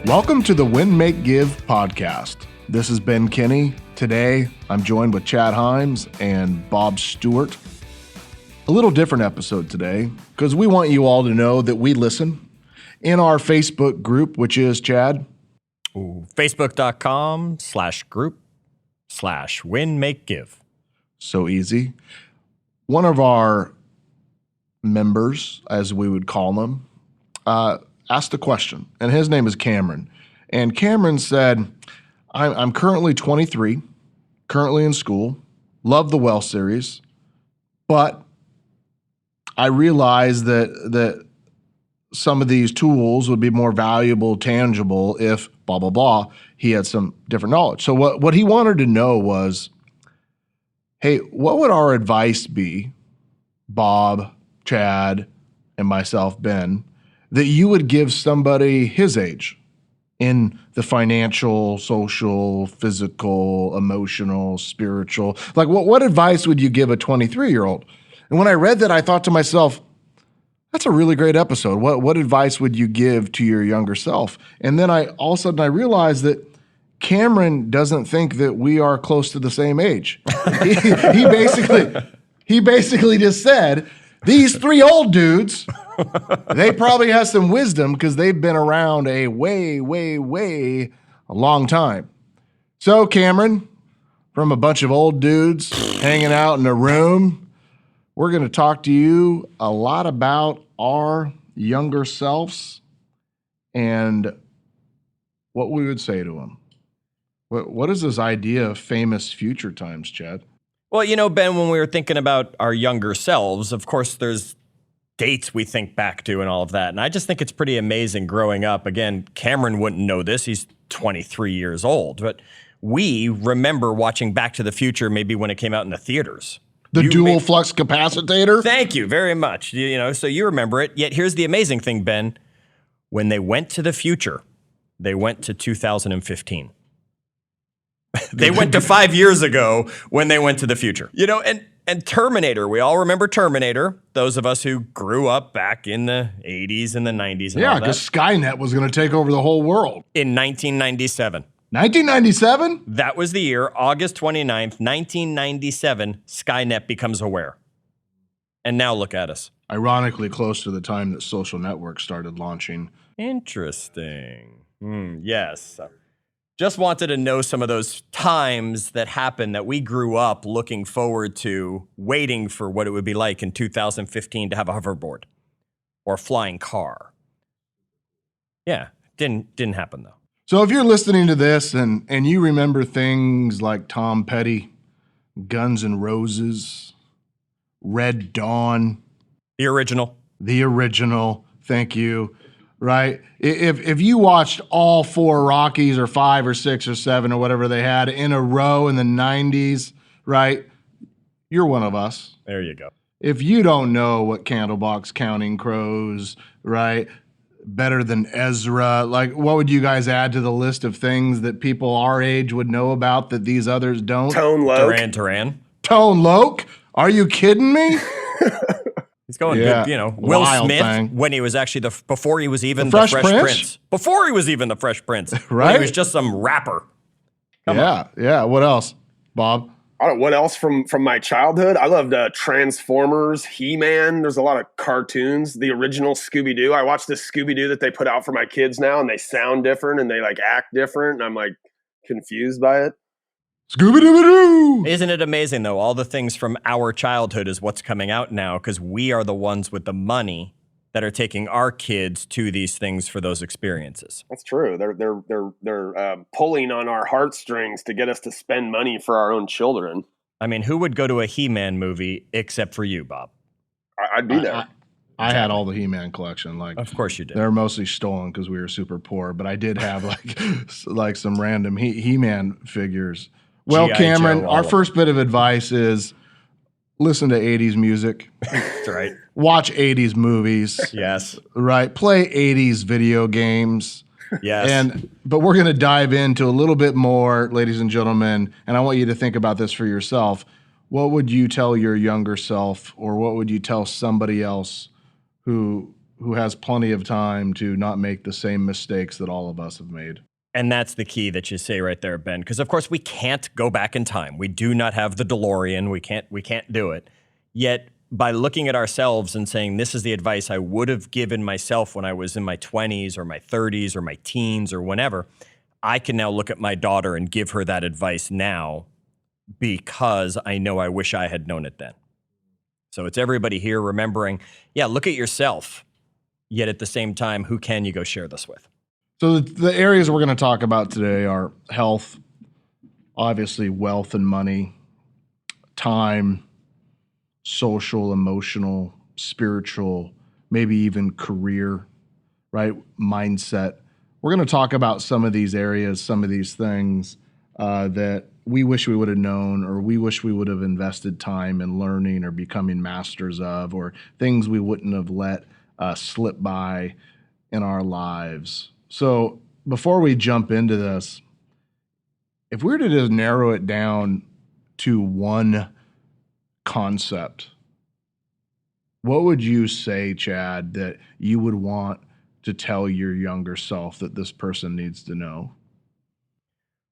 Welcome to the Win, Make, Give podcast. This is Ben Kinney. Today, I'm joined with Chad Hyams and Bob Stewart. A little different episode today because we want you all to know that we listen in our Facebook group, which is, Chad? Facebook.com/group/Win, Make, Give. So easy. One of our members, as we would call them, asked a question, and his name is Cameron. And Cameron said, I'm currently 23, currently in school, love the Well series, but I realize that some of these tools would be more valuable, tangible if blah, blah, blah. He had some different knowledge. So what he wanted to know was, hey, what would our advice be, Bob, Chad, and myself, Ben, that you would give somebody his age in the financial, social, physical, emotional, spiritual? Like, what advice would you give a 23-year-old? And when I read that, I thought to myself, that's a really great episode. What advice would you give to your younger self? And then all of a sudden I realized that Cameron doesn't think that we are close to the same age. he basically just said, these three old dudes, they probably have some wisdom because they've been around a way long time. So, Cameron, from a bunch of old dudes hanging out in a room, we're going to talk to you a lot about our younger selves and what we would say to them. What is this idea of famous future times, Chad? Well, you know, Ben, when we were thinking about our younger selves, of course, there's dates we think back to and all of that. And I just think it's pretty amazing growing up. Again, Cameron wouldn't know this. He's 23 years old. But we remember watching Back to the Future maybe when it came out in the theaters. The dual flux capacitor? Thank you very much. You know, so you remember it. Yet here's the amazing thing, Ben. When they went to the future, they went to 2015. They went to 5 years ago when they went to the future. You know, and Terminator, we all remember Terminator, those of us who grew up back in the 80s and the 90s and all that. Yeah, because Skynet was going to take over the whole world. In 1997. 1997? That was the year, August 29th, 1997, Skynet becomes aware. And now look at us. Ironically close to the time that social networks started launching. Interesting. Yes. Just wanted to know some of those times that happened that we grew up looking forward to, waiting for what it would be like in 2015 to have a hoverboard or a flying car. Yeah, didn't happen though. So if you're listening to this and you remember things like Tom Petty, Guns N' Roses, Red Dawn. The original, thank you. Right? If you watched all four Rockies or 5 or 6 or 7 or whatever they had in a row in the 90s, right? You're one of us. There you go. If you don't know what Candlebox, Counting Crows, right? Better Than Ezra, like what would you guys add to the list of things that people our age would know about that these others don't? Tone Loc. Duran. Tone Loc? Are you kidding me? He's going good, you know. Will Wild Smith, thing. when he was actually before he was even the the Fresh Fresh Prince? Prince. Before he was even the Fresh Prince. Right? When he was just some rapper. Come on. Yeah. What else, Bob? I don't know, what else from my childhood? I loved Transformers, He-Man. There's a lot of cartoons. The original Scooby-Doo. I watched the Scooby-Doo that they put out for my kids now, and they sound different and they like act different, and I'm like confused by it. Scooby-Doo! Isn't it amazing, though? All the things from our childhood is what's coming out now because we are the ones with the money that are taking our kids to these things for those experiences. That's true. They're pulling on our heartstrings to get us to spend money for our own children. I mean, who would go to a He-Man movie except for you, Bob? I'd be there. I had all the He-Man collection. Like, of course you did. They're mostly stolen because we were super poor, but I did have like some random He-Man figures. Well, G.I. Cameron, Joe, our first bit of advice is listen to 80s music. That's right. Watch 80s movies. Yes. Right. Play 80s video games. Yes. But we're going to dive into a little bit more, ladies and gentlemen, and I want you to think about this for yourself. What would you tell your younger self, or what would you tell somebody else who who has plenty of time to not make the same mistakes that all of us have made. And that's the key that you say right there, Ben, because of course we can't go back in time. We do not have the DeLorean. We can't do it. Yet by looking at ourselves and saying, this is the advice I would have given myself when I was in my 20s or my 30s or my teens or whenever, I can now look at my daughter and give her that advice now because I know I wish I had known it then. So it's everybody here remembering, look at yourself. Yet at the same time, who can you go share this with? So the areas we're going to talk about today are health, obviously wealth and money, time, social, emotional, spiritual, maybe even career, right? Mindset. We're going to talk about some of these areas, some of these things that we wish we would have known, or we wish we would have invested time in learning or becoming masters of, or things we wouldn't have let slip by in our lives. So before we jump into this, if we were to just narrow it down to one concept, what would you say, Chad, that you would want to tell your younger self that this person needs to know?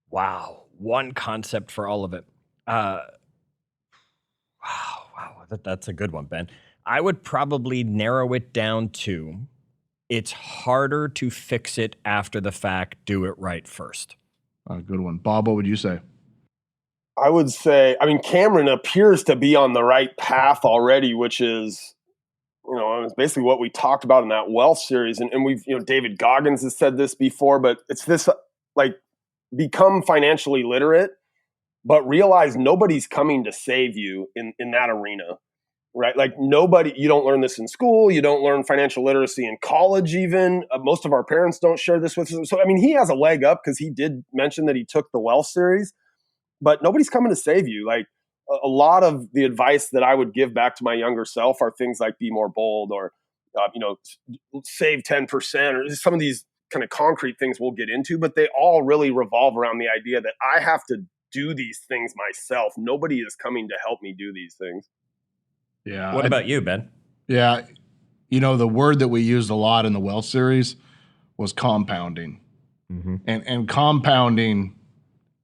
Wow. One concept for all of it. Wow. That's a good one, Ben. I would probably narrow it down to, it's harder to fix it after the fact. Do it right first. Good one. Bob, what would you say? I would say, Cameron appears to be on the right path already, which is, it's basically what we talked about in that wealth series. And we've, David Goggins has said this before, but it's this, become financially literate, but realize nobody's coming to save you in that arena. Right? Like you don't learn this in school. You don't learn financial literacy in college even. Most of our parents don't share this with us. So, he has a leg up because he did mention that he took the wealth series, but nobody's coming to save you. Like a lot of the advice that I would give back to my younger self are things like be more bold or, save 10% or some of these kind of concrete things we'll get into, but they all really revolve around the idea that I have to do these things myself. Nobody is coming to help me do these things. Yeah. What about you, Ben? Yeah. The word that we used a lot in the wealth series was compounding. Mm-hmm. And compounding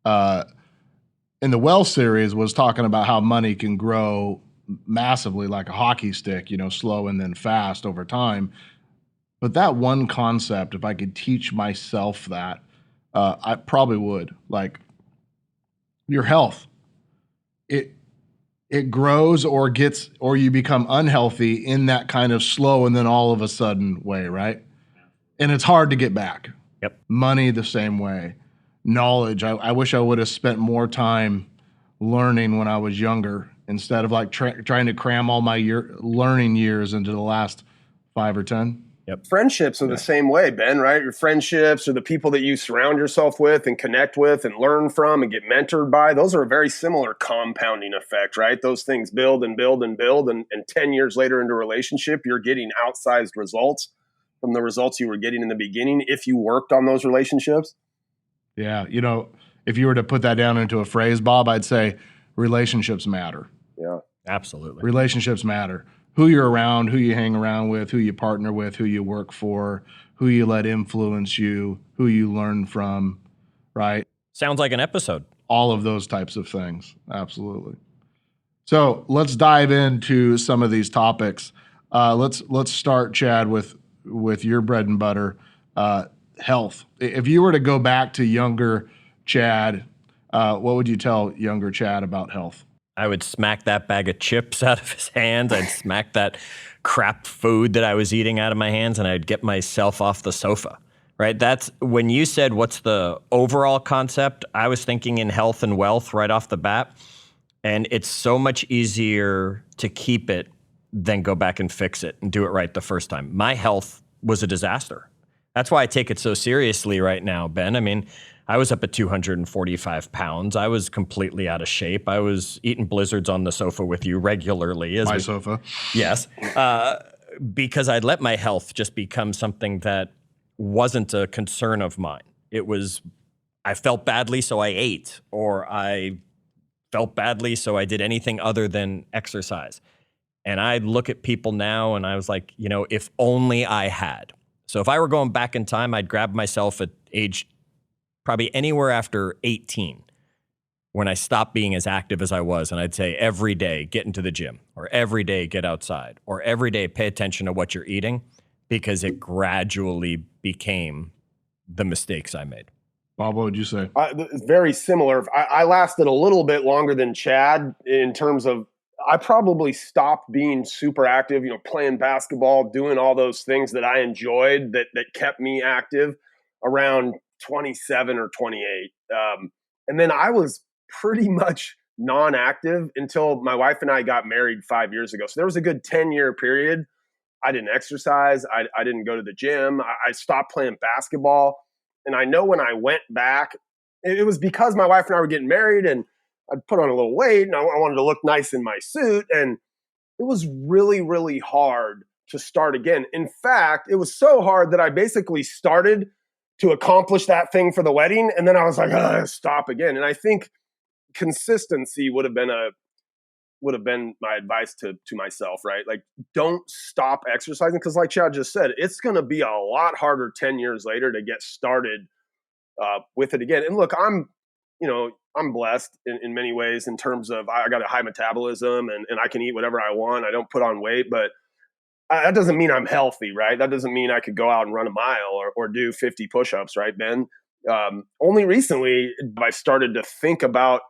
in the wealth series was talking about how money can grow massively like a hockey stick, slow and then fast over time. But that one concept, if I could teach myself that, I probably would. Like your health. It grows or you become unhealthy in that kind of slow and then all of a sudden way, right? And it's hard to get back. Yep. Money the same way. Knowledge. I wish I would have spent more time learning when I was younger instead of trying to cram all my learning years into the last 5 or 10. Yep. Friendships are the same way, Ben, right? Your friendships are the people that you surround yourself with and connect with and learn from and get mentored by. Those are a very similar compounding effect, right? Those things build and build and build. And 10 years later into a relationship, you're getting outsized results from the results you were getting in the beginning if you worked on those relationships. Yeah. If you were to put that down into a phrase, Bob, I'd say relationships matter. Yeah, absolutely. Relationships matter. Who you're around, who you hang around with, who you partner with, who you work for, who you let influence you, who you learn from, right? Sounds like an episode. All of those types of things. Absolutely. So let's dive into some of these topics. Let's start, Chad, with your bread and butter, health. If you were to go back to younger Chad, what would you tell younger Chad about health? I would smack that bag of chips out of his hands. I'd smack that crap food that I was eating out of my hands, and I'd get myself off the sofa, right? That's when you said, what's the overall concept? I was thinking in health and wealth right off the bat. And it's so much easier to keep it than go back and fix it and do it right the first time. My health was a disaster. That's why I take it so seriously right now, Ben. I was up at 245 pounds. I was completely out of shape. I was eating blizzards on the sofa with you regularly. Sofa. Yes. Because I'd let my health just become something that wasn't a concern of mine. It was, I felt badly, so I ate, or I felt badly, so I did anything other than exercise. And I look at people now and I was like, if only I had. So if I were going back in time, I'd grab myself at age probably anywhere after 18 when I stopped being as active as I was. And I'd say every day, get into the gym, or every day, get outside, or every day, pay attention to what you're eating, because it gradually became the mistakes I made. Bob, what would you say? It's very similar. I lasted a little bit longer than Chad in terms of I probably stopped being super active, playing basketball, doing all those things that I enjoyed that kept me active around 27 or 28. And then I was pretty much non-active until my wife and I got married 5 years ago. So there was a good 10-year period. I didn't exercise. I didn't go to the gym. I stopped playing basketball. And I know when I went back, it was because my wife and I were getting married and I'd put on a little weight and I wanted to look nice in my suit. And it was really, really hard to start again. In fact, it was so hard that I basically started to accomplish that thing for the wedding. And then I was like, stop again. And I think consistency would have been my advice to myself, right? Like, don't stop exercising. Because like Chad just said, it's going to be a lot harder 10 years later to get started with it again. And look, I'm blessed in many ways in terms of I got a high metabolism and I can eat whatever I want. I don't put on weight, but that doesn't mean I'm healthy, right? That doesn't mean I could go out and run a mile or do 50 push-ups, right, Ben? Only recently I started to think about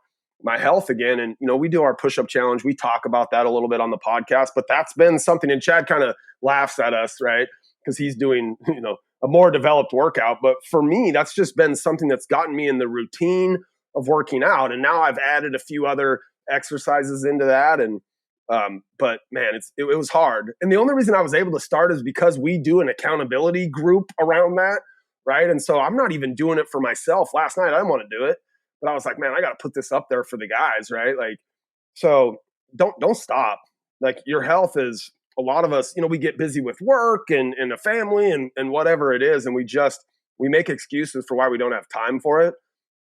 my health again. And, we do our push-up challenge. We talk about that a little bit on the podcast, but that's been something, and Chad kind of laughs at us, right? Because he's doing, a more developed workout. But for me, that's just been something that's gotten me in the routine of working out. And now I've added a few other exercises into that. And, but man, it was hard. And the only reason I was able to start is because we do an accountability group around that. Right. And so I'm not even doing it for myself. Last night, I didn't want to do it, but I was like, man, I got to put this up there for the guys. Right. Like, so don't stop. Like, your health is, a lot of us, we get busy with work and a family and whatever it is. And we make excuses for why we don't have time for it.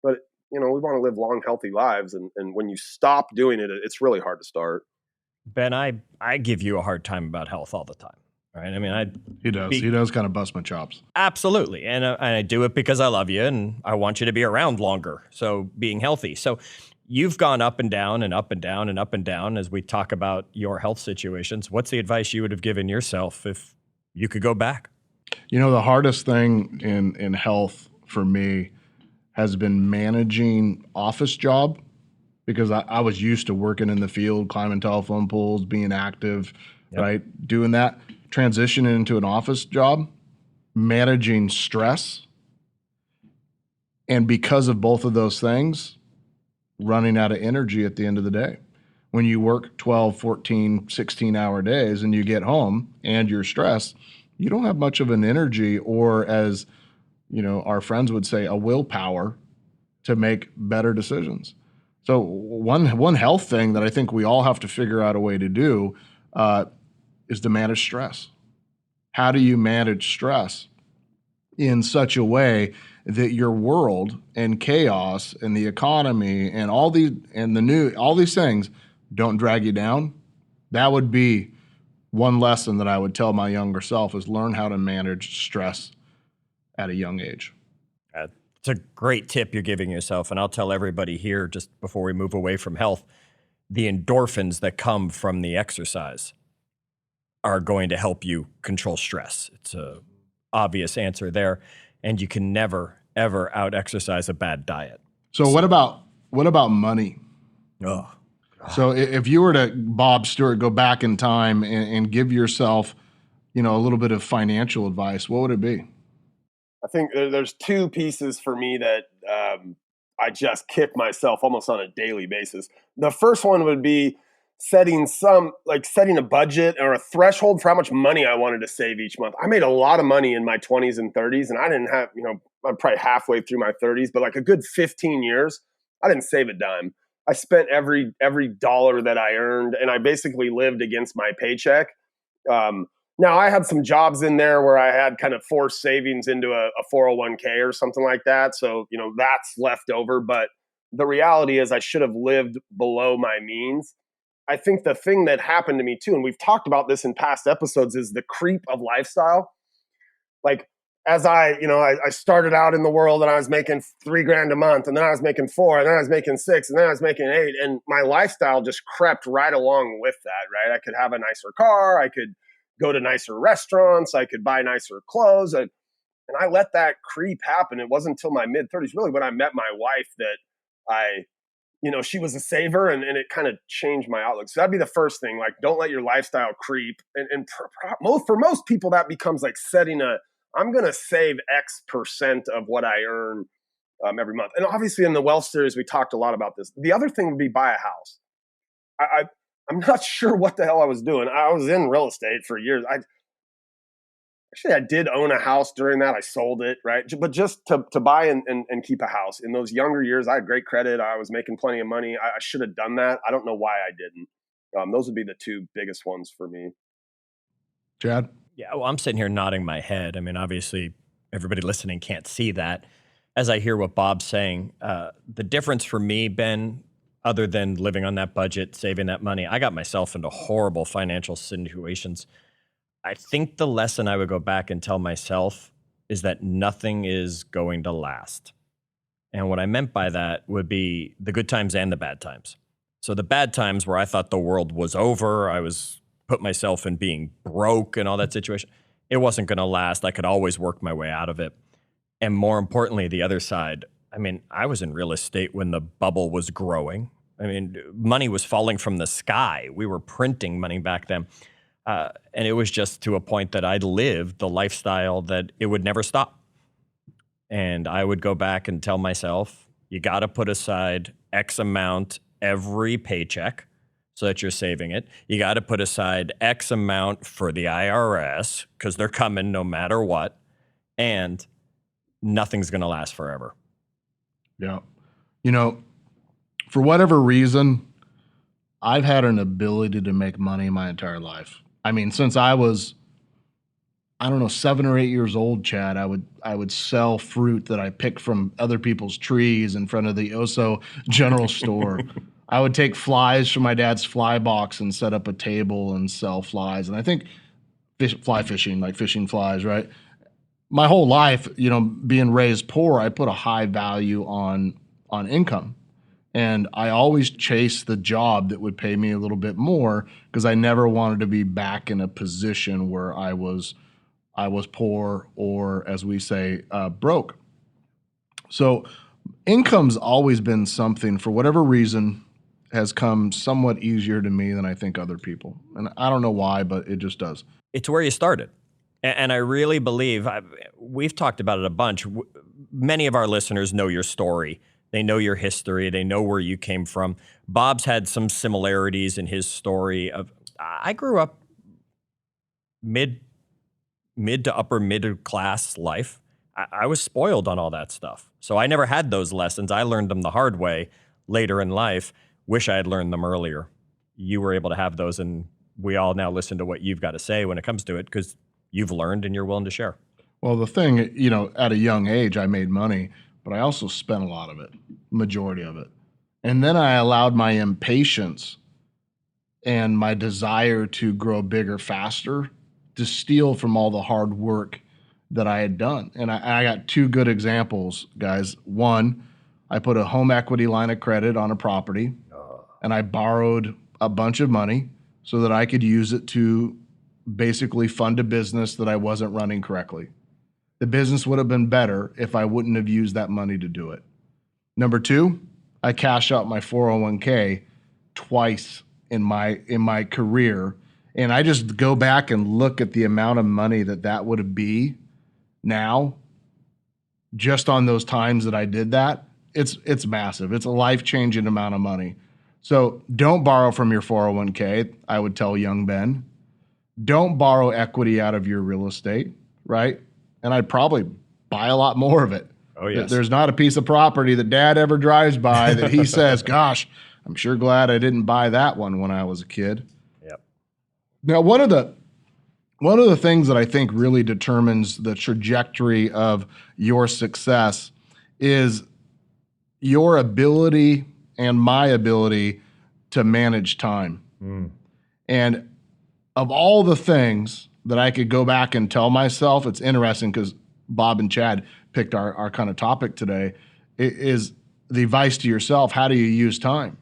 But, we want to live long, healthy lives. And when you stop doing it, it's really hard to start. Ben, I give you a hard time about health all the time. Right? I mean, he does kind of bust my chops. Absolutely. And I do it because I love you and I want you to be around longer. So being healthy. So you've gone up and down and up and down and up and down as we talk about your health situations. What's the advice you would have given yourself if you could go back? The hardest thing in health for me has been managing office job, because I was used to working in the field, climbing telephone poles, being active, yep. Right? Doing that. Transitioning into an office job, managing stress. And because of both of those things, running out of energy at the end of the day. When you work 12, 14, 16-hour days and you get home and you're stressed, you don't have much of an energy, or as our friends would say, a willpower to make better decisions. So one health thing that I think we all have to figure out a way to do is to manage stress. How do you manage stress in such a way that your world and chaos and the economy and all these things don't drag you down? That would be one lesson that I would tell my younger self, is learn how to manage stress at a young age. It's a great tip you're giving yourself. And I'll tell everybody here, just before we move away from health, the endorphins that come from the exercise are going to help you control stress. It's a obvious answer there. And you can never, ever out-exercise a bad diet. So what about money? Oh, God. So if you were to, Bob Stewart, go back in time and give yourself, a little bit of financial advice, what would it be? I think there's two pieces for me that I just kick myself almost on a daily basis. The first one would be setting a budget or a threshold for how much money I wanted to save each month. I made a lot of money in my 20s and 30s, and I didn't have, I'm probably halfway through my 30s, but like a good 15 years, I didn't save a dime. I spent every dollar that I earned, and I basically lived against my paycheck. Now, I had some jobs in there where I had kind of forced savings into a 401k or something like that. So, that's left over. But the reality is I should have lived below my means. I think the thing that happened to me too, and we've talked about this in past episodes, is the creep of lifestyle. Like, as I started out in the world and I was making $3,000 a month, and then I was making 4, and then I was making 6, and then I was making 8. And my lifestyle just crept right along with that, right? I could have a nicer car. I could go to nicer restaurants. I could buy nicer clothes. And I let that creep happen. It wasn't until my mid-30s, really, when I met my wife, that she was a saver, and it kind of changed my outlook. So that'd be the first thing. Like, don't let your lifestyle creep. And for most people, that becomes like setting I'm going to save X percent of what I earn every month. And obviously in the wealth series, we talked a lot about this. The other thing would be buy a house. I'm not sure what the hell I was doing. I was in real estate for years. I did own a house during that. I sold it, right? But just to buy and keep a house. In those younger years, I had great credit. I was making plenty of money. I should have done that. I don't know why I didn't. Those would be the two biggest ones for me. Chad? Yeah, well, I'm sitting here nodding my head. I mean, obviously, everybody listening can't see that. As I hear what Bob's saying, the difference for me, Ben, other than living on that budget, saving that money, I got myself into horrible financial situations. I think the lesson I would go back and tell myself is that nothing is going to last. And what I meant by that would be the good times and the bad times. So the bad times where I thought the world was over, I was put myself in being broke and all that situation, it wasn't going to last. I could always work my way out of it. And more importantly, the other side, I mean, I was in real estate when the bubble was growing. I mean, money was falling from the sky. We were printing money back then. And it was just to a point that I'd lived the lifestyle that it would never stop. And I would go back and tell myself, you got to put aside X amount every paycheck so that you're saving it. You got to put aside X amount for the IRS because they're coming no matter what. And nothing's going to last forever. Yeah. For whatever reason, I've had an ability to make money my entire life. I mean, since I was, 7 or 8 years old, Chad, I would sell fruit that I picked from other people's trees in front of the Oso general store. I would take flies from my dad's fly box and set up a table and sell flies. And I think fly fishing, like fishing flies, right? My whole life, being raised poor, I put a high value on income. And I always chased the job that would pay me a little bit more because I never wanted to be back in a position where I was poor or, as we say, broke. So income's always been something, for whatever reason, has come somewhat easier to me than I think other people. And I don't know why, but it just does. It's where you started. And I really believe, we've talked about it a bunch. Many of our listeners know your story. They know your history. They know where you came from. Bob's had some similarities in his story. I grew up mid to upper middle class life. I was spoiled on all that stuff. So I never had those lessons. I learned them the hard way later in life. Wish I had learned them earlier. You were able to have those, and we all now listen to what you've got to say when it comes to it because you've learned and you're willing to share. Well, the thing, at a young age, I made money, but I also spent a lot of it, majority of it. And then I allowed my impatience and my desire to grow bigger faster to steal from all the hard work that I had done. And I got two good examples, guys. One, I put a home equity line of credit on a property, and I borrowed a bunch of money so that I could use it to basically fund a business that I wasn't running correctly. The business would have been better if I wouldn't have used that money to do it. Number two, I cashed out my 401k twice in my career. And I just go back and look at the amount of money that would be now, just on those times that I did that. It's massive. It's a life-changing amount of money. So don't borrow from your 401k, I would tell young Ben. Don't borrow equity out of your real estate, right? And I'd probably buy a lot more of it. Oh, yes. There's not a piece of property that Dad ever drives by that he says, gosh, I'm sure glad I didn't buy that one when I was a kid. Yep. Now, one of the things that I think really determines the trajectory of your success is your ability and my ability to manage time. And of all the things that I could go back and tell myself, it's interesting because Bob and Chad picked our kind of topic today, is the advice to yourself, how do you use time?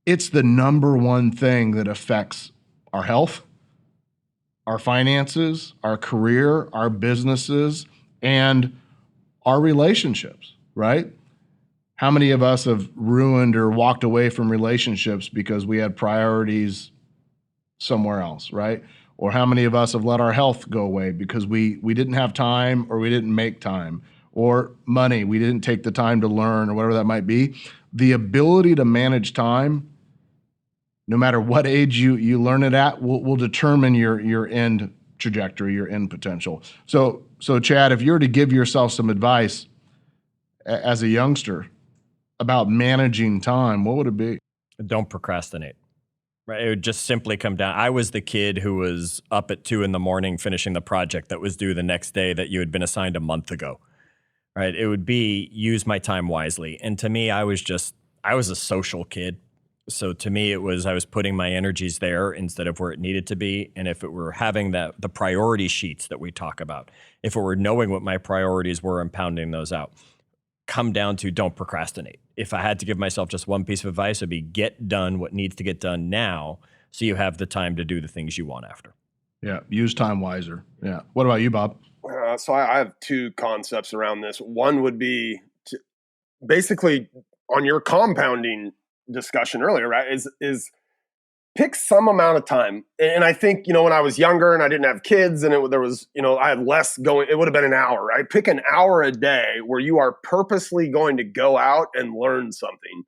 It's the number one thing that affects our health, our finances, our career, our businesses, and our relationships, right? How many of us have ruined or walked away from relationships because we had priorities somewhere else, right? Or how many of us have let our health go away because we didn't have time or we didn't make time, or money, we didn't take the time to learn, or whatever that might be. The ability to manage time, no matter what age you learn it at, will determine your end trajectory, your end potential. So Chad, if you were to give yourself some advice as a youngster about managing time, what would it be? Don't procrastinate. Right? It would just simply come down. I was the kid who was up at 2 a.m. finishing the project that was due the next day that you had been assigned a month ago. Right? It would be use my time wisely. And to me, I was a social kid. So to me, it was I was putting my energies there instead of where it needed to be. And if it were having the priority sheets that we talk about, if it were knowing what my priorities were and pounding those out, come down to don't procrastinate. If I had to give myself just one piece of advice, it'd be get done what needs to get done now so you have the time to do the things you want after. Yeah, use time wiser. Yeah. What about you, Bob? So I have two concepts around this. One would be basically on your compounding discussion earlier, right? Is pick some amount of time. And I think, when I was younger and I didn't have kids and there was, I had less going, it would have been an hour, right? Pick an hour a day where you are purposely going to go out and learn something.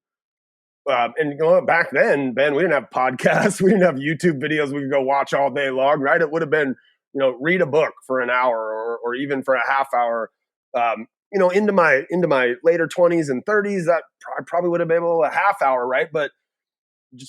And back then, Ben, we didn't have podcasts. We didn't have YouTube videos we could go watch all day long, right? It would have been, read a book for an hour or even for a half hour. Into my later 20s and 30s, that I probably would have been able a half hour, right? But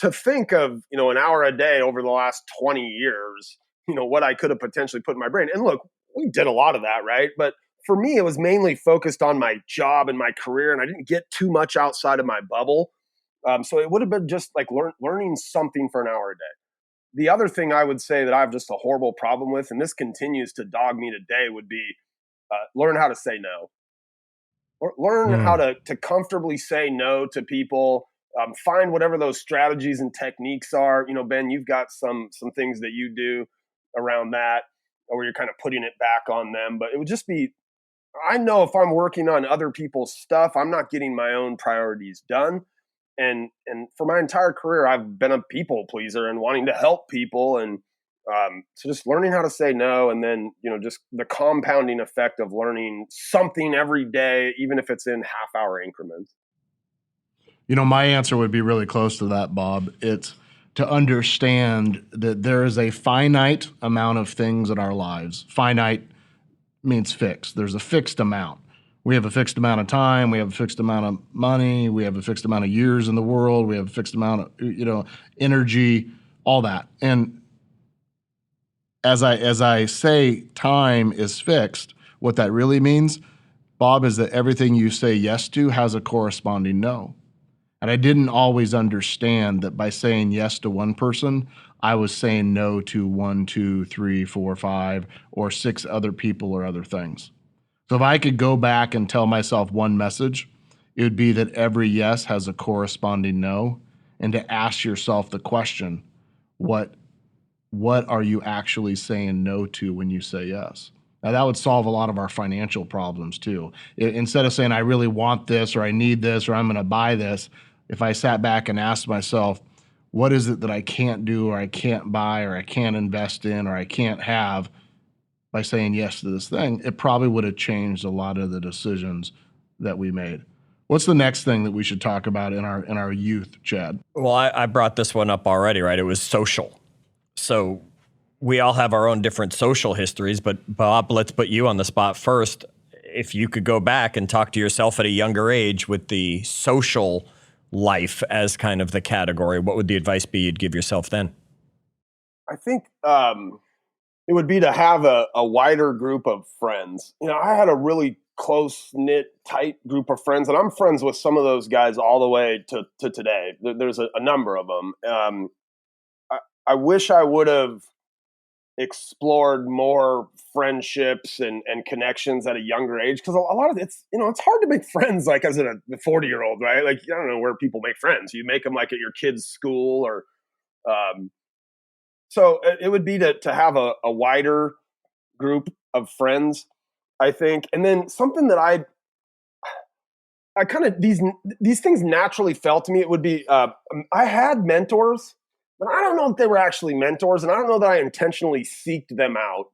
to think of, an hour a day over the last 20 years, what I could have potentially put in my brain. And look, we did a lot of that, right? But for me, it was mainly focused on my job and my career, and I didn't get too much outside of my bubble. So it would have been just like learning something for an hour a day. The other thing I would say that I have just a horrible problem with, and this continues to dog me today, would be learn how to say no. Learn how to comfortably say no to people. Find whatever those strategies and techniques are. Ben, you've got some things that you do around that, where you're kind of putting it back on them. But it would just be, I know if I'm working on other people's stuff, I'm not getting my own priorities done. And for my entire career, I've been a people pleaser and wanting to help people. And so just learning how to say no, and then, just the compounding effect of learning something every day, even if it's in half-hour increments. My answer would be really close to that, Bob. It's to understand that there is a finite amount of things in our lives. Finite means fixed. There's a fixed amount. We have a fixed amount of time. We have a fixed amount of money. We have a fixed amount of years in the world. We have a fixed amount of, energy, all that. And as I say time is fixed, what that really means, Bob, is that everything you say yes to has a corresponding no. And I didn't always understand that by saying yes to one person, I was saying no to 1, 2, 3, 4, 5, or 6 other people or other things. So if I could go back and tell myself one message, it would be that every yes has a corresponding no, and to ask yourself the question, what are you actually saying no to when you say yes? Now, that would solve a lot of our financial problems too. Instead of saying, I really want this, or I need this, or I'm going to buy this, if I sat back and asked myself, what is it that I can't do, or I can't buy, or I can't invest in, or I can't have, by saying yes to this thing, it probably would have changed a lot of the decisions that we made. What's the next thing that we should talk about in our youth, Chad? Well, I brought this one up already, right? It was social. So we all have our own different social histories, but Bob, let's put you on the spot first. If you could go back and talk to yourself at a younger age with the social life as kind of the category, what would the advice be you'd give yourself then? I think it would be to have a wider group of friends. I had a really close-knit, tight group of friends, and I'm friends with some of those guys all the way to today. There's a number of them. I wish I would have explored more friendships and connections at a younger age, because a lot of it's, it's hard to make friends like as a 40-year-old, right? Like, I don't know where people make friends. You make them like at your kid's school, or so it would be to have a wider group of friends, I think. And then something that I kind of, these things naturally felt to me, it would be, I had mentors, but I don't know if they were actually mentors, and I don't know that I intentionally seeked them out.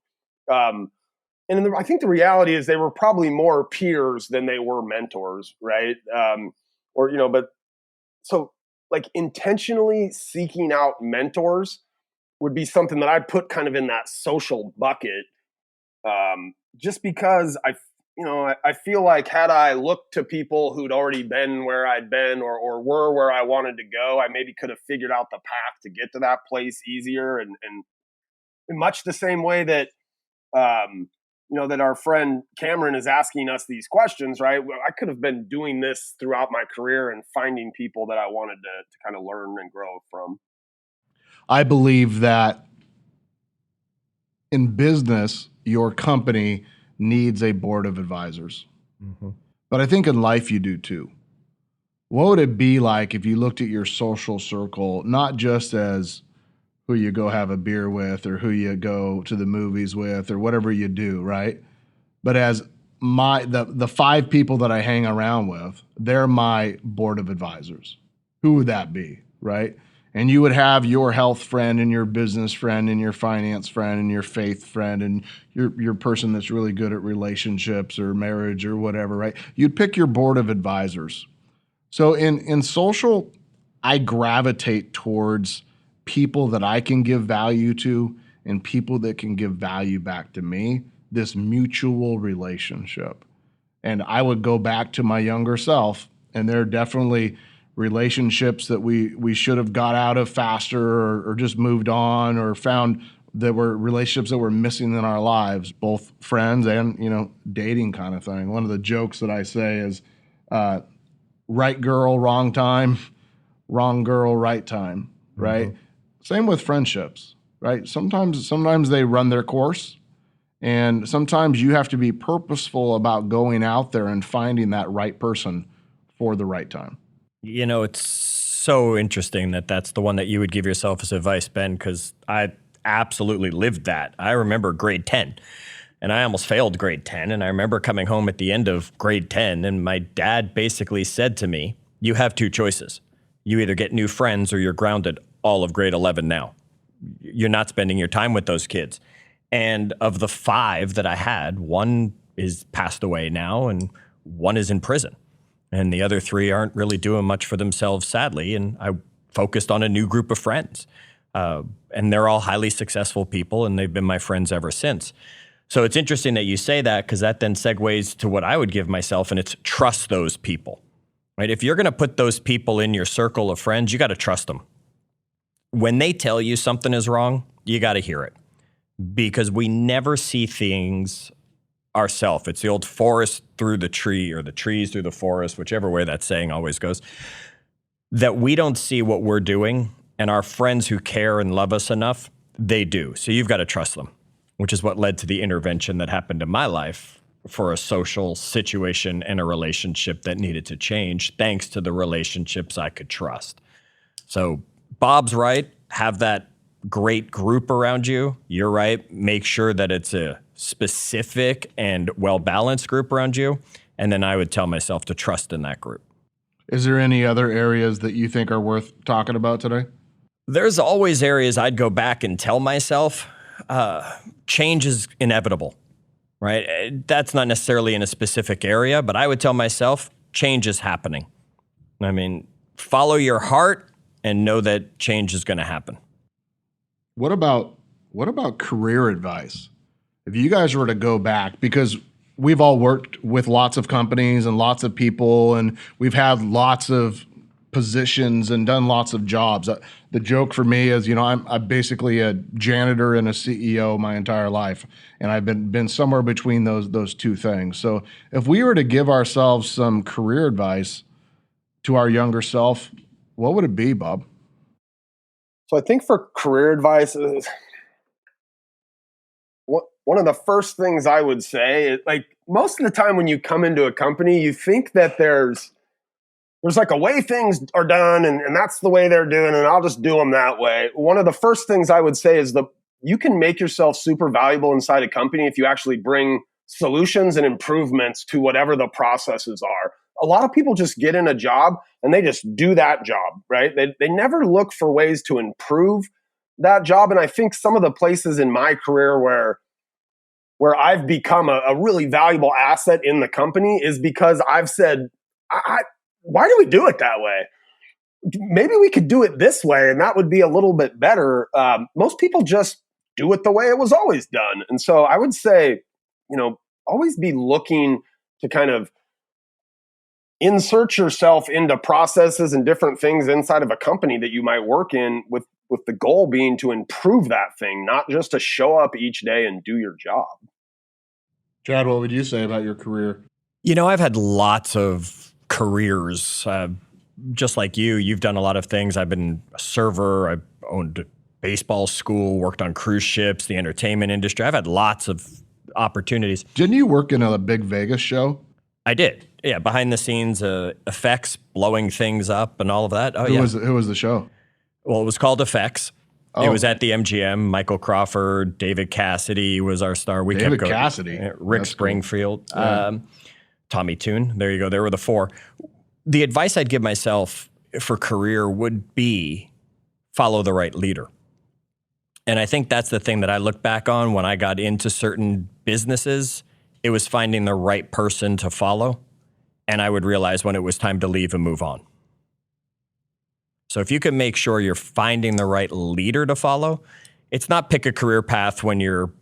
I think the reality is they were probably more peers than they were mentors, right? But so like intentionally seeking out mentors would be something that I'd put kind of in that social bucket, just because I feel like had I looked to people who'd already been where I'd been, or were where I wanted to go, I maybe could have figured out the path to get to that place easier. And in much the same way that, that our friend Cameron is asking us these questions, right? I could have been doing this throughout my career and finding people that I wanted to kind of learn and grow from. I believe that in business, your company needs a board of advisors. Mm-hmm. But I think in life you do too. What would it be like if you looked at your social circle, not just as who you go have a beer with or who you go to the movies with or whatever you do, right? But as the 5 people that I hang around with, they're my board of advisors. Who would that be, right? And you would have your health friend and your business friend and your finance friend and your faith friend and your person that's really good at relationships or marriage or whatever, right? You'd pick your board of advisors. So in social, I gravitate towards people that I can give value to and people that can give value back to me, this mutual relationship. And I would go back to my younger self, and there are definitely relationships that we should have got out of faster, or just moved on, or found that were relationships that were missing in our lives, both friends and, dating kind of thing. One of the jokes that I say is, right girl, wrong time, wrong girl, right time, right? Mm-hmm. Same with friendships, right? Sometimes they run their course, and sometimes you have to be purposeful about going out there and finding that right person for the right time. It's so interesting that that's the one that you would give yourself as advice, Ben, because I absolutely lived that. I remember grade 10, and I almost failed grade 10. And I remember coming home at the end of grade 10, and my dad basically said to me, you have 2 choices. You either get new friends or you're grounded all of grade 11 now. You're not spending your time with those kids. And of the 5 that I had, 1 is passed away now, and 1 is in prison. And the other 3 aren't really doing much for themselves, sadly. And I focused on a new group of friends. And they're all highly successful people, and they've been my friends ever since. So it's interesting that you say that, because that then segues to what I would give myself, and it's trust those people, right? If you're going to put those people in your circle of friends, you got to trust them. When they tell you something is wrong, you got to hear it, because we never see things ourselves. It's the old forest through the tree, or the trees through the forest, whichever way that saying always goes, that we don't see what we're doing, and our friends who care and love us enough, they do. So you've got to trust them, which is what led to the intervention that happened in my life for a social situation and a relationship that needed to change, thanks to the relationships I could trust. So Bob's right. Have that great group around you. You're right. Make sure that it's a specific and well-balanced group around you. And then I would tell myself to trust in that group. Is there any other areas that you think are worth talking about today? There's always areas I'd go back and tell myself, change is inevitable, right? That's not necessarily in a specific area, but I would tell myself, change is happening. I mean, follow your heart and know that change is going to happen. What about career advice? If you guys were to go back, because we've all worked with lots of companies and lots of people, and we've had lots of positions and done lots of jobs. The joke for me is, I'm basically a janitor and a CEO my entire life, and I've been somewhere between those 2 things. So if we were to give ourselves some career advice to our younger self, what would it be, Bob? So I think for career advice, one of the first things I would say is, like, most of the time when you come into a company, you think that there's like a way things are done, and that's the way they're doing, and I'll just do them that way. One of the first things I would say is you can make yourself super valuable inside a company if you actually bring solutions and improvements to whatever the processes are. A lot of people just get in a job and they just do that job, right? They never look for ways to improve that job. And I think some of the places in my career where I've become a really valuable asset in the company is because I've said, why do we do it that way? Maybe we could do it this way, and that would be a little bit better. Most people just do it the way it was always done. And so I would say, always be looking to kind of insert yourself into processes and different things inside of a company that you might work in with the goal being to improve that thing, not just to show up each day and do your job. Chad, what would you say about your career? I've had lots of careers. Just like you've done a lot of things. I've been a server. I've owned a baseball school, worked on cruise ships, the entertainment industry. I've had lots of opportunities. Didn't you work in a big Vegas show? I did. Yeah, behind the scenes effects, blowing things up and all of that. Oh, Who was the show? Well, it was called Effects. Oh. It was at the MGM. Michael Crawford, David Cassidy was our star. David Cassidy. Rick That's Springfield, cool. Yeah. Tommy Toon. There you go. There were the four. The advice I'd give myself for career would be follow the right leader. And I think that's the thing that I look back on when I got into certain businesses. It was finding the right person to follow. And I would realize when it was time to leave and move on. So if you can make sure you're finding the right leader to follow, it's not pick a career path when you're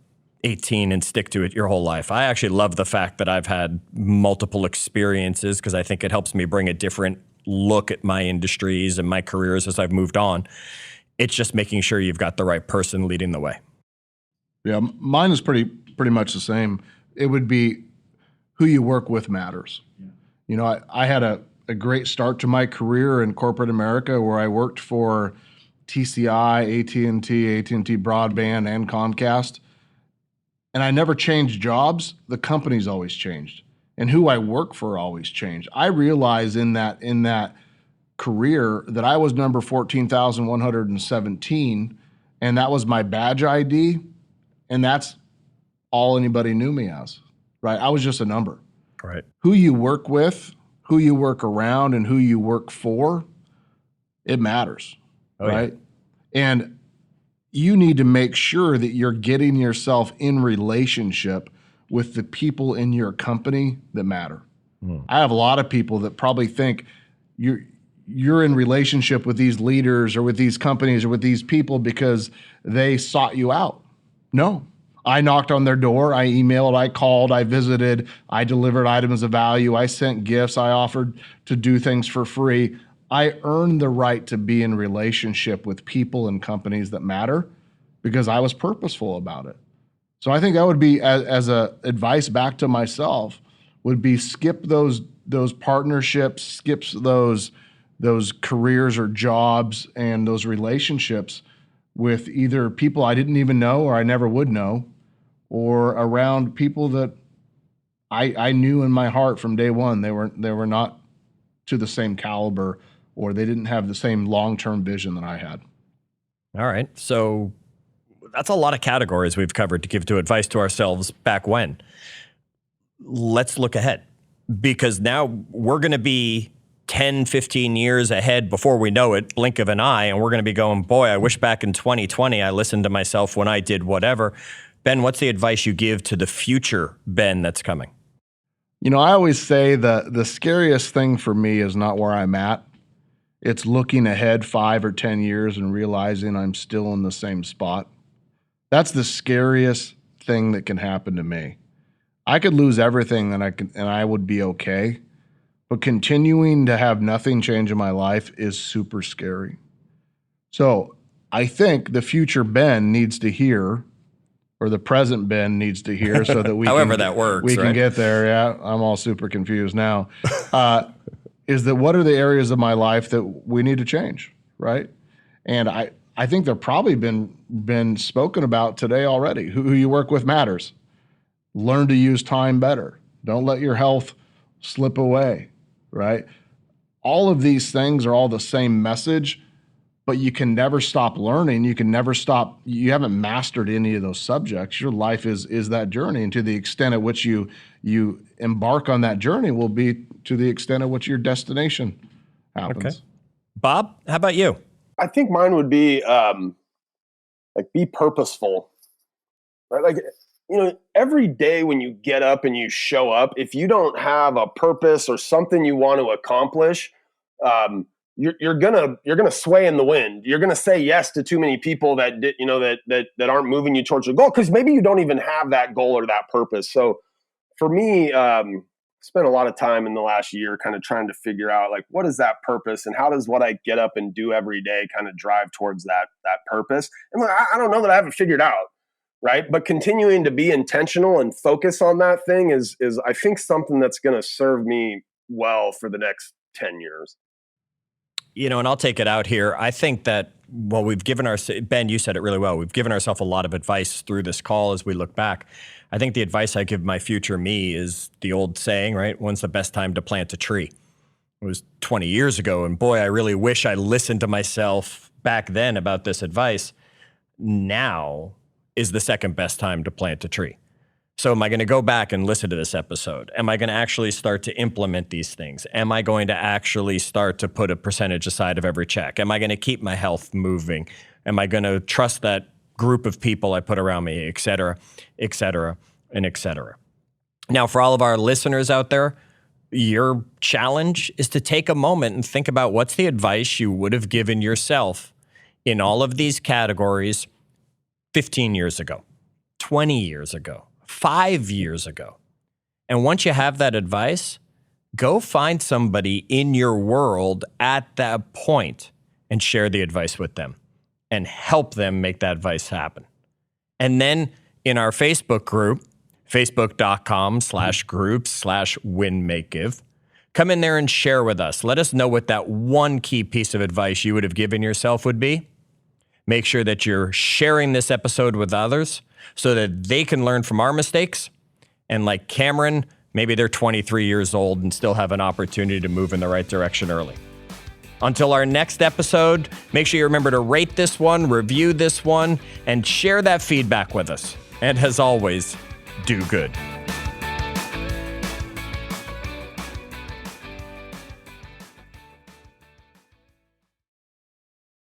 18 and stick to it your whole life. I actually love the fact that I've had multiple experiences because I think it helps me bring a different look at my industries and my careers as I've moved on. It's just making sure you've got the right person leading the way. Yeah, mine is pretty much the same. It would be who you work with matters. Yeah. I had a great start to my career in corporate America where I worked for TCI, AT&T Broadband, and Comcast. And I never changed jobs. The company's always changed. And who I work for always changed. I realized in that career that I was number 14,117, and that was my badge ID, and that's all anybody knew me as, right? I was just a number. Right. Who you work with, who you work around, and who you work for, it matters, right? Yeah. And you need to make sure that you're getting yourself in relationship with the people in your company that matter. I have a lot of people that probably think you're in relationship with these leaders or with these companies or with these people because they sought you out. No. I knocked on their door, I emailed, I called, I visited, I delivered items of value, I sent gifts, I offered to do things for free. I earned the right to be in relationship with people and companies that matter because I was purposeful about it. So I think that would be, as a advice back to myself, would be skip those partnerships, skips those careers or jobs and those relationships with either people I didn't even know or I never would know, or around people that I knew in my heart from day one they were not to the same caliber, or they didn't have the same long-term vision that I had. All right. So that's a lot of categories we've covered to give to advice to ourselves back when. Let's look ahead, because now we're going to be 10, 15 years ahead before we know it, blink of an eye, and we're going to be going, boy, I wish back in 2020 I listened to myself when I did whatever. Ben, what's the advice you give to the future Ben that's coming? I always say the scariest thing for me is not where I'm at. It's looking ahead 5 or 10 years and realizing I'm still in the same spot. That's the scariest thing that can happen to me. I could lose everything and I would be okay. But continuing to have nothing change in my life is super scary. So I think the future Ben needs to hear, or the present Ben needs to hear, so that we can get there. Yeah, I'm all super confused now. Is that what are the areas of my life that we need to change, right? And I I think they're probably been spoken about today already. Who you work with matters. Learn to use time better. Don't let your health slip away, right? All of these things are all the same message, but you can never stop learning. You can never stop. You haven't mastered any of those subjects. Your life is that journey, and to the extent at which you embark on that journey will be to the extent at which your destination happens. Okay. Bob, how about you? I think mine would be like be purposeful, right? Like, every day when you get up and you show up, if you don't have a purpose or something you want to accomplish, you're gonna sway in the wind. You're gonna say yes to too many people that aren't moving you towards your goal, because maybe you don't even have that goal or that purpose. So for me, spent a lot of time in the last year kind of trying to figure out, like, what is that purpose and how does what I get up and do every day kind of drive towards that purpose. And look, I don't know that I have it figured out, right? But continuing to be intentional and focus on that thing is I think something that's going to serve me well for the next 10 years. And I'll take it out here. I think that, we've given Ben, you said it really well. We've given ourselves a lot of advice through this call as we look back. I think the advice I give my future me is the old saying, right? When's the best time to plant a tree? It was 20 years ago. And boy, I really wish I listened to myself back then about this advice. Now is the second best time to plant a tree. So am I going to go back and listen to this episode? Am I going to actually start to implement these things? Am I going to actually start to put a percentage aside of every check? Am I going to keep my health moving? Am I going to trust that group of people I put around me, et cetera, et cetera, and et cetera? Now, for all of our listeners out there, your challenge is to take a moment and think about what's the advice you would have given yourself in all of these categories 15 years ago, 20 years ago, 5 years ago. And once you have that advice, go find somebody in your world at that point and share the advice with them and help them make that advice happen. And then in our Facebook group, facebook.com/groups/win-make-give, come in there and share with us. Let us know what that one key piece of advice you would have given yourself would be. Make sure that you're sharing this episode with others so that they can learn from our mistakes. And like Cameron, maybe they're 23 years old and still have an opportunity to move in the right direction early. Until our next episode, make sure you remember to rate this one, review this one, and share that feedback with us. And as always, do good.